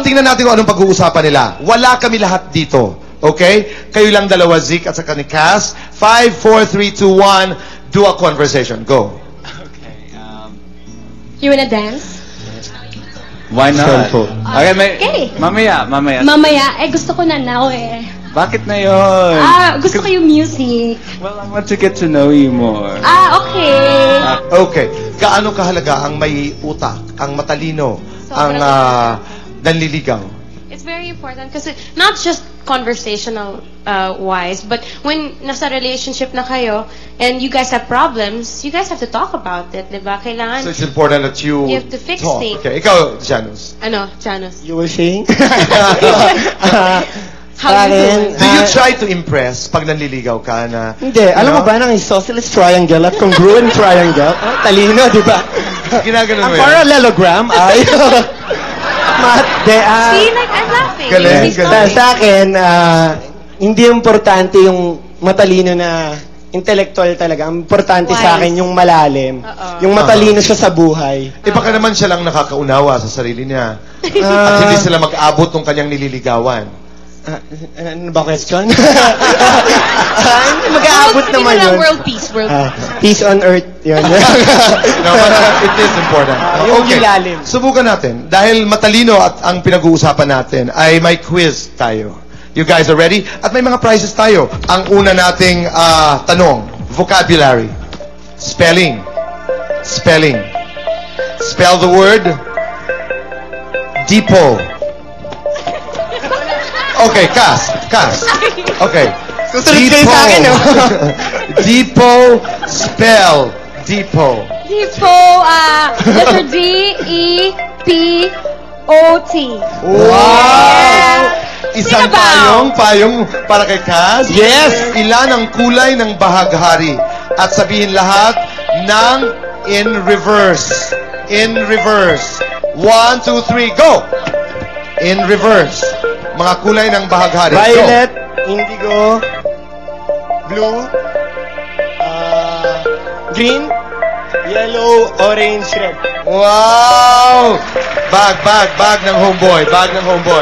tingnan natin kung anong pag-uusapan nila. Wala kami lahat dito. Okay? Kayo lang dalawa, Zeke at saka ni Cass. 5, 4, 3, 2, 1. Do a conversation. Go. Okay. You wanna dance? Why not? Okay. Mamaya. Mamaya, gusto ko na now eh. Bakit na yun? Gusto ko yung music. Well, I want to get to know you more. Okay. Okay. Gaano kahalaga ang may utak, ang matalino, ang nanliligaw? It's very important kasi not just conversational wise, but when nasa relationship na kayo and you guys have problems, you guys have to talk about it, diba? Kailangan... So it's important that you have to fix talk. things. Okay. Ikaw, Janus. Janus? You were saying? How you Do you try to impress pag nanliligaw ka na... Hindi. Alam mo ba ng isosceles triangle at congruent triangle? Talino, di ba? Ginaganon mo Ang yan? parallelogram ay... See, like, I'm laughing. Galing, He's galing. laughing. Sa akin, hindi importante yung matalino na intellectual talaga. Ang importante sa akin yung malalim. Yung matalino siya sa buhay. Baka naman siya lang nakakaunawa sa sarili niya. At hindi sila mag-abot ng kanyang nililigawan. Ano ba question? Mag-aabot naman yun. World peace. Peace on earth. Yun. No, but it is important. Yung ilalim. Subukan natin. Dahil matalino at ang pinag-uusapan natin ay may quiz tayo. You guys are ready? At may mga prizes tayo. Ang una nating tanong, vocabulary. Spelling. Spell the word depot. Okay, Cass. Okay. Susunod kayo sa akin, no? Depot, spell. Depot. Letter D-E-P-O-T. Wow! Isang Sing payong para kay Cass. Yes! Ilan ang kulay ng bahaghari? At sabihin lahat ng in reverse. 1, 2, 3, go! In reverse. Mga kulay ng bahaghari. Violet, indigo, blue, green, yellow, orange, red. Wow! Bag ng homeboy.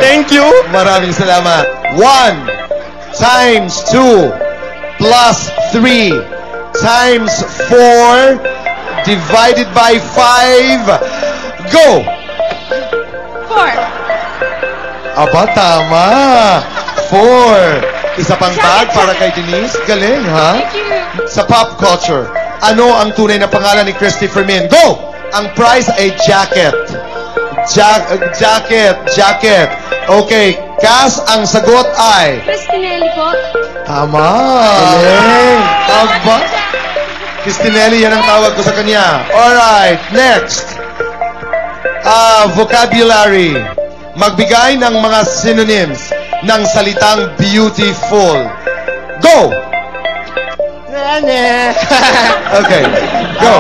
Thank you! Maraming salamat. 1 times 2 plus 3 times 4 divided by 5. Go! 4. Aba, tama. 4. Isa pang bag para kay Denise. Galing, ha? Thank you. Sa pop culture, ano ang tunay na pangalan ni Christy Fermin? Go! Ang prize ay jacket. Jacket. Okay. Cass, ang sagot ay... Christinelli po. Tama. Galing. Aba. Christinelli, yan ang tawag ko sa kanya. Alright, next. Vocabulary. Magbigay ng mga synonyms ng salitang beautiful. Go! Okay, go.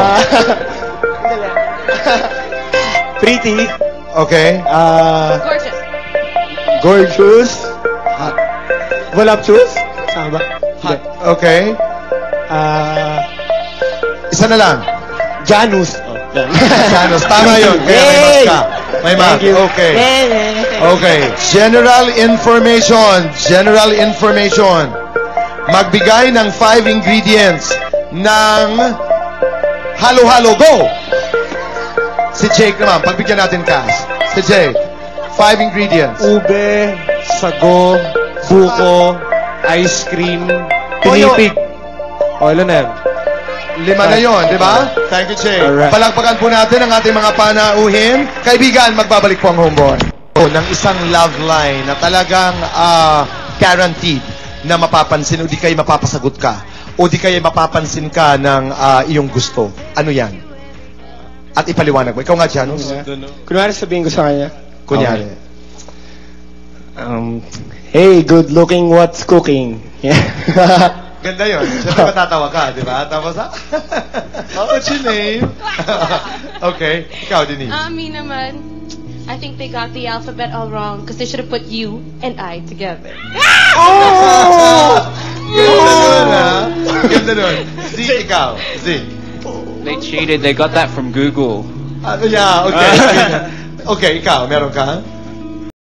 Pretty. Okay. Gorgeous. Gorgeous. Hot. Voluptuous. Sama ba? Hot. Okay. Isa na lang. Janus. Janus. Tama yun. Kaya may mas ka. May mas. Okay. Okay. General information. Magbigay ng 5 ingredients ng halo-halo. Go! Si Jake naman. Pagbigyan natin, Cass. Si Jake. 5 ingredients. Ube, sago, buko, ice cream, pinipig. O, ilan na yan? 5 na yun, di ba? Thank you, Jake. Alright. Palakpakan po natin ang ating mga panauhin. Kaibigan, magbabalik po ang homeboy. Ng isang love line na talagang guaranteed na mapapansin o di kayo mapapasagot ka o di kayo mapapansin ka ng iyong gusto. Ano yan? At ipaliwanag mo. Ikaw nga, Janus. Kunwari sabihin ko sa kanya. Kunyari. Hey, good looking, what's cooking? Yeah. Ganda yun. Siyempre matatawa ka, di ba? Tapos, what's your name? Okay. Ikaw, Denise. Me naman, I think they got the alphabet all wrong because they should have put you and I together. Oh! Ganda nun, ha? Ganda nun. Zeke, ikaw. Zeke. They cheated. They got that from Google. Yeah, okay. Okay, ikaw, meron ka?